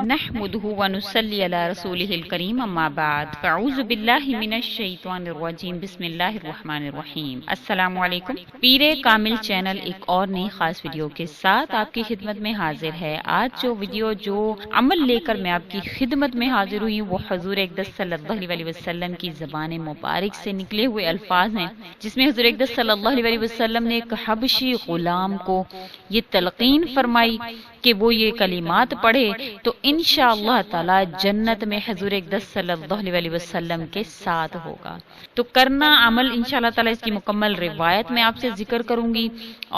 نحمده ونصلي على رسوله الكريم اما بعد فاعوذ باللہ من الشیطان الرجیم بسم اللہ الرحمن الرحیم۔ السلام علیکم۔ پیر کامل چینل ایک اور نئی خاص ویڈیو کے ساتھ آپ کی خدمت میں حاضر ہے۔ آج جو عمل لے کر میں آپ کی خدمت میں حاضر ہوئی وہ حضور اقدس صلی اللہ علیہ وسلم کی زبان مبارک سے نکلے ہوئے الفاظ ہیں، جس میں حضور اقدس صلی اللہ علیہ وسلم نے ایک حبشی غلام کو یہ تلقین فرمائی کہ وہ یہ کلمات پڑھے تو انشاءاللہ تعالی جنت میں حضور اقدس صلی اللہ علیہ وسلم کے ساتھ ہوگا۔ تو کرنا عمل انشاءاللہ تعالی اس کی مکمل روایت میں آپ سے ذکر کروں گی،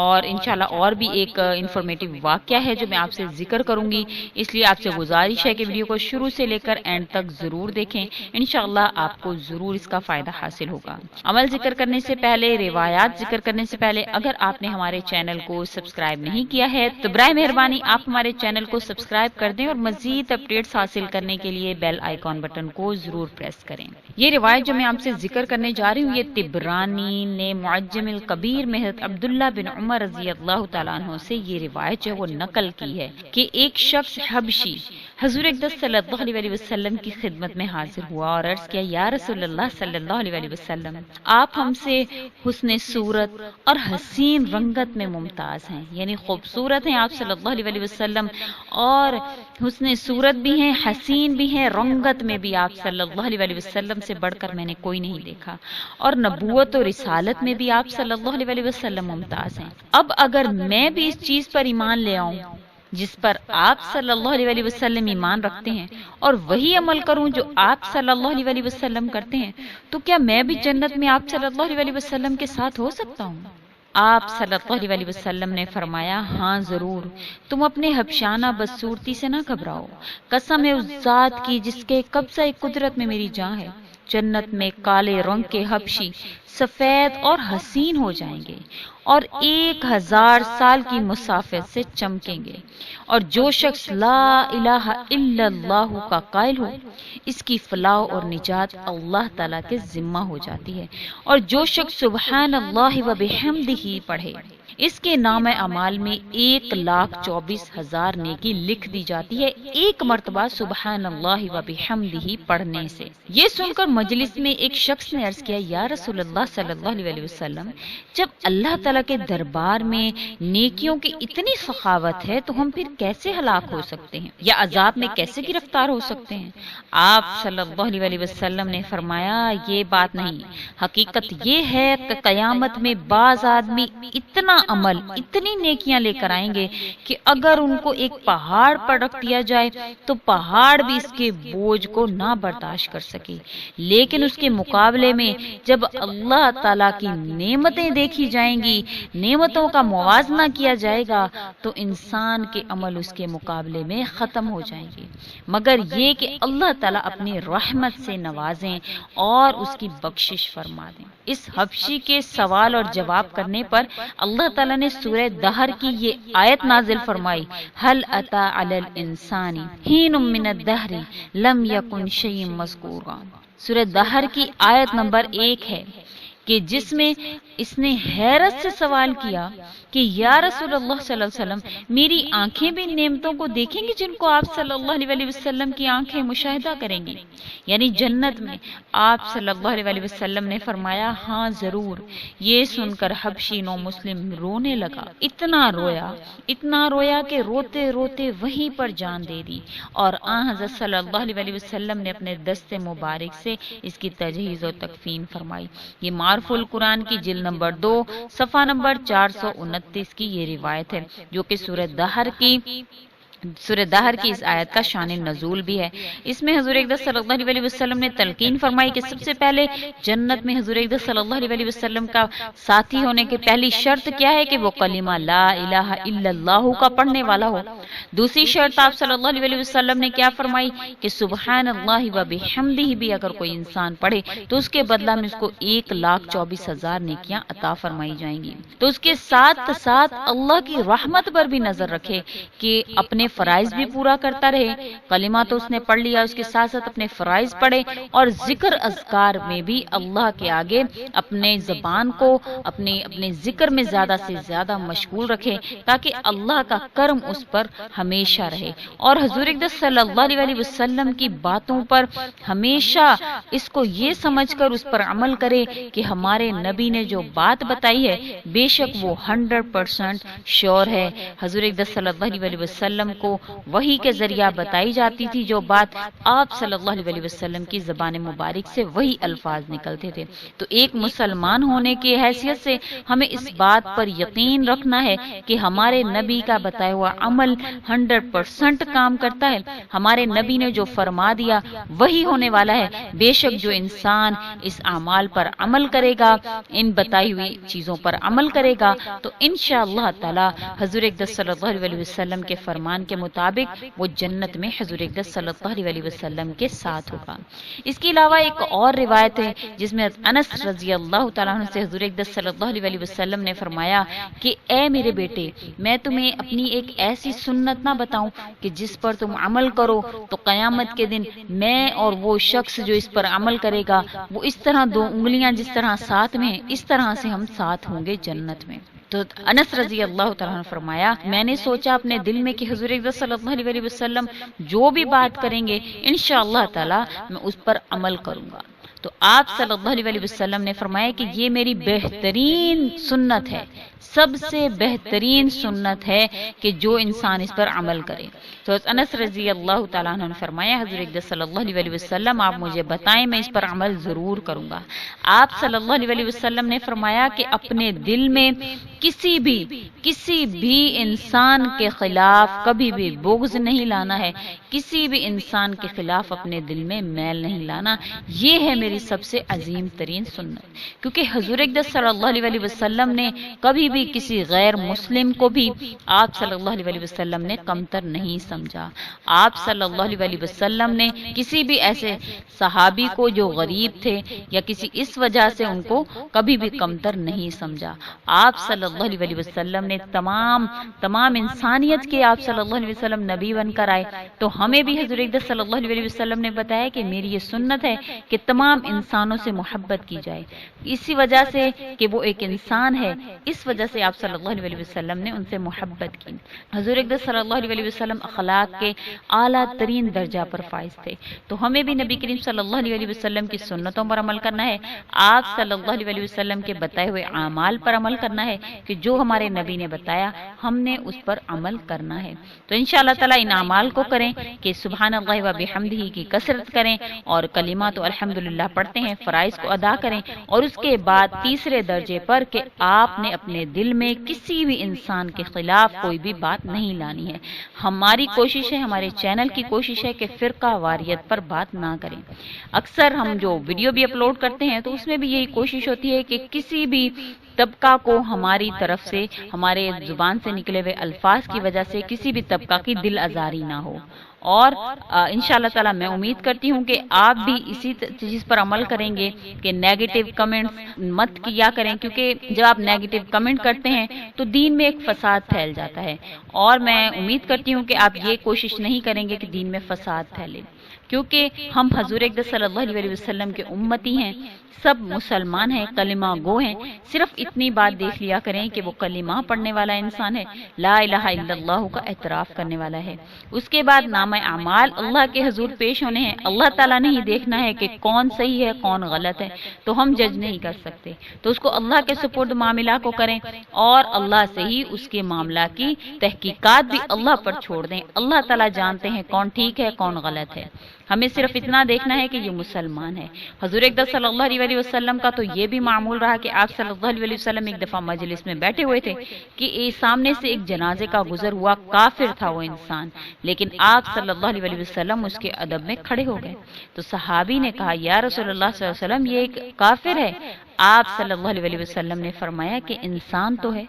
اور انشاءاللہ اور بھی ایک انفارمیٹیو واقعہ ہے جو میں آپ سے ذکر کروں گی، اس لیے آپ سے گزارش ہے کہ ویڈیو کو شروع سے لے کر اینڈ تک ضرور دیکھیں، انشاءاللہ آپ کو ضرور اس کا فائدہ حاصل ہوگا۔ عمل ذکر کرنے سے پہلے، روایات ذکر کرنے سے پہلے، اگر آپ نے ہمارے چینل کو سبسکرائب نہیں کیا ہے تو برائے مہربانی آپ ہمارے چینل کو سبسکرائب کر دیں اور مزید اپڈیٹس حاصل کرنے کے لیے بیل آئیکن بٹن کو ضرور پریس کریں۔ یہ روایت جو میں آپ سے ذکر کرنے جا رہی ہوں، یہ طبرانی نے معجم الکبیر میں حضرت عبداللہ بن عمر رضی اللہ تعالیٰ عنہ سے یہ روایت جو ہے وہ نقل کی ہے کہ ایک شخص حبشی حضور اقدس صلی اللہ علیہ وسلم کی خدمت میں حاضر ہوا اور عرض کیا، یا رسول اللہ صلی اللہ علیہ وسلم، آپ ہم سے حسن صورت اور حسین رنگت میں ممتاز ہیں، یعنی خوبصورت ہیں آپ صلی اللہ علیہ وسلم اور حسن صورت بھی ہیں، حسین بھی ہیں، رنگت میں بھی آپ صلی اللہ علیہ وسلم سے بڑھ کر میں نے کوئی نہیں دیکھا، اور نبوت و رسالت میں بھی آپ صلی اللہ علیہ وسلم ممتاز ہیں۔ اب اگر میں بھی اس چیز پر ایمان لے آؤں جس پر آپ صلی اللہ علیہ وسلم ایمان رکھتے ہیں اور وہی عمل کروں جو آپ صلی اللہ علیہ وسلم کرتے ہیں، تو کیا میں بھی جنت میں آپ صلی اللہ علیہ وسلم کے ساتھ ہو سکتا ہوں؟ آپ صلی اللہ علیہ وسلم نے فرمایا، ہاں ضرور، تم اپنے حبشانہ بدصورتی سے نہ گھبراؤ، قسم ہے اس ذات کی جس کے قبضہ قدرت میں میری جان ہے، جنت میں کالے رنگ کے حبشی سفید اور حسین ہو جائیں گے اور 1000 سال کی مسافت سے چمکیں گے، اور جو شخص لا الہ الا اللہ کا قائل ہو اس کی فلاح اور نجات اللہ تعالیٰ کے ذمہ ہو جاتی ہے، اور جو شخص سبحان اللہ و بحمدہ پڑھے اس کے نام اعمال میں 1,24,000 نیکی لکھ دی جاتی ہے، ایک مرتبہ سبحان اللہ و بحمدہ پڑھنے سے۔ یہ سن کر مجلس میں ایک شخص نے عرض کیا، یا رسول اللہ صلی اللہ علیہ وسلم، جب اللہ تعالیٰ کے دربار میں نیکیوں کی اتنی سخاوت ہے تو ہم پھر کیسے ہلاک ہو سکتے ہیں یا عذاب میں کیسے گرفتار ہو سکتے ہیں؟ آپ صلی اللہ علیہ وسلم نے فرمایا، یہ بات نہیں، حقیقت یہ ہے کہ قیامت میں بعض آدمی اتنا عمل، اتنی نیکیاں لے کر آئیں گے کہ اگر ان کو ایک پہاڑ پر رکھ دیا جائے تو پہاڑ بھی اس کے بوجھ کو نہ برداشت کر سکے، لیکن اس کے مقابلے میں جب اللہ تعالیٰ کی نعمتیں دیکھی جائیں گی، نعمتوں کا موازنہ کیا جائے گا تو انسان کے عمل اس کے مقابلے میں ختم ہو جائیں گے، مگر یہ کہ اللہ تعالیٰ اپنی رحمت سے نوازیں اور اس کی بخشش فرما دیں۔ اس حبشی کے سوال اور جواب کرنے پر اللہ تعالیٰ نے سورہ دہر کی یہ آیت نازل فرمائی، هل اتى على الانسان حين من الدهر لم يكن شيئا مذكورا۔ سورہ دہر کی آیت نمبر 1 ہے کہ جس میں اس نے حیرت سے سوال کیا کہ یا رسول اللہ صلی اللہ علیہ وسلم، میری آنکھیں بھی نعمتوں کو دیکھیں گی جن کو آپ صلی اللہ علیہ وسلم کی آنکھیں مشاہدہ کریں گی، یعنی جنت میں؟ آپ صلی اللہ علیہ وسلم نے فرمایا، ہاں ضرور۔ یہ سن کر حبشی نو مسلم رونے لگا، اتنا رویا کہ روتے روتے وہیں پر جان دے دی، اور آن حضرت صلی اللہ علیہ وسلم نے اپنے دست مبارک سے اس کی تجہیز و تکفین فرمائی۔ یہ معرف القرآن کی جلد نمبر 2 صفحہ نمبر 429 کی یہ روایت ہے، جو کہ سورہ دہر کی اس آیت کا شان نزول بھی ہے۔ اس میں حضور اقدس صلی اللہ علیہ وسلم نے تلقین فرمائی کہ سب سے پہلے جنت میں حضور اقدس صلی اللہ علیہ وسلم کا ساتھی ہونے کی پہلی شرط کیا ہے کہ وہ کلمہ لا الہ الا اللہ کا پڑھنے والا ہو۔ دوسری شرط آپ صلی اللہ علیہ وسلم نے کیا فرمائی کہ سبحان اللہ و بحمدہ بھی اگر کوئی انسان پڑھے تو اس کے بدلہ میں اس کو 1,24,000 نیکیاں عطا فرمائی جائیں گی۔ تو اس کے ساتھ ساتھ اللہ کی رحمت پر بھی نظر رکھے کہ اپنے اپنے فرائض بھی پورا کرتا رہے، کلمہ تو اس نے پڑھ لیا، اس کے ساتھ ساتھ اپنے فرائض پڑھے اور ذکر اذکار میں بھی اللہ کے آگے اپنے زبان کو اپنے ذکر میں زیادہ سے زیادہ مشغول رکھے تاکہ اللہ کا کرم اس پر ہمیشہ رہے، اور حضور اقدس صلی اللہ علیہ وسلم کی باتوں پر ہمیشہ اس کو یہ سمجھ کر اس پر عمل کرے کہ ہمارے نبی نے جو بات بتائی ہے بے شک وہ 100% شیور ہے۔ حضور اقدس صلی اللہ علیہ وسلم کو وحی کے ذریعہ بتائی جاتی تھی جو بات، آپ صلی اللہ علیہ وسلم کی زبان مبارک سے وہی الفاظ نکلتے تھے۔ تو ایک مسلمان ہونے کی حیثیت سے ہمیں اس بات پر یقین رکھنا ہے کہ ہمارے نبی کا بتایا ہوا عمل 100% کام کرتا ہے، ہمارے نبی نے جو فرما دیا وہی ہونے والا ہے۔ بے شک جو انسان اس اعمال پر عمل کرے گا، ان بتائی ہوئی چیزوں پر عمل کرے گا، تو انشاءاللہ تعالی حضور اقدس صلی اللہ علیہ وسلم کے فرمان کے مطابق وہ جنت میں حضور اقدس صلی اللہ علیہ وسلم کے ساتھ ہوگا۔ اس کے علاوہ ایک اور روایت ہے جس میں انس رضی اللہ تعالیٰ عنہ سے حضور اقدس صلی اللہ علیہ وسلم نے فرمایا کہ اے میرے بیٹے، میں تمہیں اپنی ایک ایسی سنت نہ بتاؤں کہ جس پر تم عمل کرو تو قیامت کے دن میں اور وہ شخص جو اس پر عمل کرے گا وہ اس طرح دو انگلیاں جس طرح ساتھ میں ہیں اس طرح سے ہم ساتھ ہوں گے جنت میں۔ تو انس رضی اللہ تعالیٰ نے فرمایا میں نے سوچا اپنے دل میں کہ حضور اقدس صلی اللہ علیہ وسلم جو بھی بات کریں گے انشاءاللہ تعالی میں اس پر عمل کروں گا۔ تو آپ صلی اللہ علیہ وسلم نے فرمایا کہ یہ میری بہترین سنت ہے، سب سے بہترین سنت ہے کہ جو انسان اس پر عمل کرے۔ تو انس رضی اللہ تعالیٰ عنہ نے فرمایا حضور اقدس صلی اللہ علیہ وسلم آپ مجھے بتائیں میں اس پر عمل ضرور کروں گا۔ آپ صلی اللہ علیہ وسلم نے فرمایا کہ اپنے دل میں کسی بھی انسان کے خلاف کبھی بھی بغض نہیں لانا ہے، کسی بھی انسان کے خلاف اپنے دل میں میل نہیں لانا، یہ ہے میری سب سے عظیم ترین سنت۔ کیونکہ حضور اقدس صلی اللہ علیہ وسلم نے کبھی بھی کسی غیر مسلم کو بھی آپ صلی اللہ علیہ وسلم نے کمتر نہیں سمجھا۔ آپ صلی اللہ علیہ وسلم نے کسی بھی ایسے صحابی کو جو غریب تھے یا کسی اس وجہ سے ان کو کبھی بھی کمتر نہیں سمجھا۔ آپ صلی اللہ علیہ وسلم نے تمام انسانیت کے آپ صلی اللہ علیہ وسلم نبی بن کر آئے، تو ہمیں بھی حضور اقدس صلی اللہ علیہ وسلم نے بتایا کہ میری یہ سنت ہے کہ تمام انسانوں سے محبت کی جائے، اسی وجہ سے کہ وہ ایک انسان ہے، اس وجہ سے آپ صلی اللہ علیہ وسلم نے ان سے محبت کی۔ حضور اقدس صلی اللہ علیہ وسلم اخلاق کے اعلیٰ ترین درجہ پر فائز تھے، تو ہمیں بھی نبی کریم صلی اللہ علیہ وسلم کی سنتوں پر عمل کرنا ہے، آپ صلی اللہ علیہ وسلم کے بتائے ہوئے اعمال پر عمل کرنا ہے کہ جو ہمارے نبی نے بتایا ہم نے اس پر عمل کرنا ہے۔ تو انشاءاللہ تعالی ان اعمال کو کریں کہ سبحان اللہ و بحمدہ کی کثرت کریں اور کلمات الحمدللہ پڑھتے ہیں، فرائض کو ادا کریں، اور اس کے بعد تیسرے درجے پر کہ آپ نے اپنے دل میں کسی بھی انسان کے خلاف کوئی بھی بات نہیں لانی ہے۔ ہماری کوشش ہے، ہمارے چینل کی کوشش ہے کہ فرقہ واریت پر بات نہ کریں۔ اکثر ہم جو ویڈیو بھی اپلوڈ کرتے ہیں تو اس میں بھی یہی کوشش ہوتی ہے کہ کسی بھی طبقہ کو ہماری طرف سے، ہمارے زبان سے نکلے ہوئے الفاظ کی وجہ سے کسی بھی طبقہ کی دل آزاری نہ ہو۔ اور انشاءاللہ تعالی میں امید کرتی ہوں کہ آپ بھی اسی چیز پر عمل کریں گے کہ نیگیٹو کمنٹس مت کیا کریں، کیونکہ جب آپ نیگیٹو کمنٹ کرتے ہیں تو دین میں ایک فساد پھیل جاتا ہے، اور میں امید کرتی ہوں کہ آپ یہ کوشش نہیں کریں گے کہ دین میں فساد پھیلے، کیونکہ ہم حضور اقدس صلی اللہ علیہ وسلم کے امتی ہیں، سب مسلمان ہیں، کلمہ گو ہیں، صرف اتنی بات دیکھ لیا کریں کہ وہ کلمہ پڑھنے والا انسان ہے، لا الہ الا اللہ کا اعتراف کرنے والا ہے۔ اس کے بعد نام اعمال اللہ کے حضور پیش ہونے ہیں، اللہ تعالیٰ نے ہی دیکھنا ہے کہ کون صحیح ہے کون غلط ہے، تو ہم جج نہیں کر سکتے، تو اس کو اللہ کے سپرد معاملہ کو کریں اور اللہ سے ہی اس کے معاملہ کی تحقیقات بھی اللہ پر چھوڑ دیں۔ اللہ تعالیٰ جانتے ہیں کون ٹھیک ہے کون غلط ہے، ہمیں صرف اتنا دیکھنا ہے کہ یہ مسلمان ہے۔ حضور اقدس صلی اللہ علیہ وسلم کا تو یہ بھی معمول رہا کہ آپ صلی اللہ علیہ وسلم ایک دفعہ مجلس میں بیٹھے ہوئے تھے کہ سامنے سے ایک جنازے کا گزر ہوا، کافر تھا وہ انسان، لیکن آپ صلی اللہ علیہ وسلم اس کے ادب میں کھڑے ہو گئے، تو صحابی نے کہا یا رسول اللہ صلی اللہ علیہ وسلم یہ ایک کافر ہے، آپ صلی اللہ علیہ وسلم نے فرمایا کہ انسان تو ہے،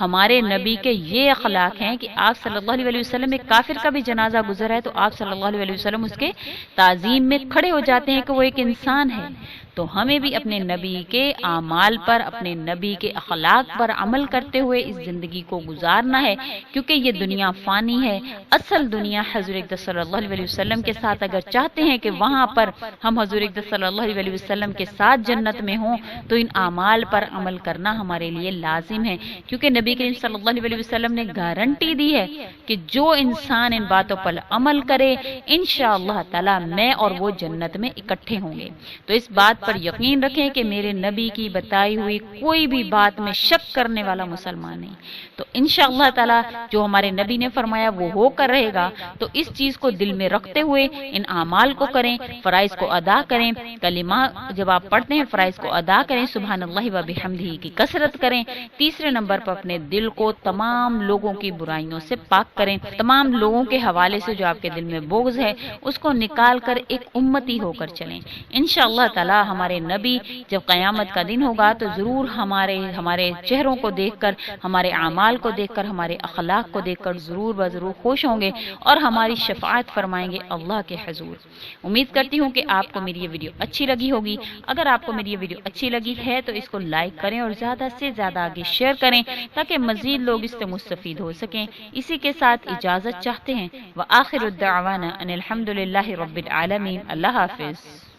ہمارے نبی کے یہ اخلاق ہیں کہ آپ صلی اللہ علیہ وسلم ایک کافر کا بھی جنازہ گزرا ہے تو آپ صلی اللہ علیہ وسلم اس کے تعظیم میں کھڑے ہو جاتے ہیں کہ وہ ایک انسان ہے۔ تو ہمیں بھی اپنے نبی کے اعمال پر، اپنے نبی کے اخلاق پر عمل کرتے ہوئے اس زندگی کو گزارنا ہے، کیونکہ یہ دنیا فانی ہے۔ اصل دنیا حضور اقدس صلی اللہ علیہ وسلم کے ساتھ اگر چاہتے ہیں کہ وہاں پر ہم حضور اقدس صلی اللہ علیہ وسلم کے ساتھ جنت میں ہوں تو ان اعمال پر عمل کرنا ہمارے لیے لازم ہے، کیونکہ نبی کریم صلی اللہ علیہ وسلم نے گارنٹی دی ہے کہ جو انسان ان باتوں پر عمل کرے انشاءاللہ تعالی میں اور وہ جنت میں اکٹھے ہوں گے۔ تو اس بات پر یقین رکھیں کہ میرے نبی کی بتائی ہوئی کوئی بھی بات میں شک کرنے والا مسلمان نہیں، تو انشاءاللہ تعالی جو ہمارے نبی نے فرمایا وہ ہو کر رہے گا۔ تو اس چیز کو دل میں رکھتے ہوئے ان اعمال کو کریں، فرائض کو ادا کریں، کلمہ جب آپ پڑھتے ہیں فرائض کو ادا کریں، سبحان اللہ و بحمدہ کی کثرت کریں۔ تیسرے نمبر پر اپنے دل کو تمام لوگوں کی برائیوں سے پاک کریں، تمام لوگوں کے حوالے سے جو آپ کے دل میں بغض ہے اس کو نکال کر ایک امتی ہو کر چلیں۔ انشاءاللہ تعالی ہمارے نبی جب قیامت کا دن ہوگا تو ضرور ہمارے چہروں کو دیکھ کر، ہمارے اعمال کو دیکھ کر، ہمارے اخلاق کو دیکھ کر ضرور خوش ہوں گے اور ہماری شفاعت فرمائیں گے اللہ کے حضور۔ امید کرتی ہوں کہ آپ کو میری یہ ویڈیو اچھی لگی ہوگی۔ اگر آپ کو میری یہ ویڈیو اچھی لگی ہے تو اس کو لائک کریں اور زیادہ سے زیادہ آگے شیئر کریں تاکہ مزید لوگ اس سے مستفید ہو سکیں۔ اسی کے ساتھ اجازت چاہتے ہیں وآخر الدعوانا ان الحمدللہ رب العالمین۔ اللہ حافظ۔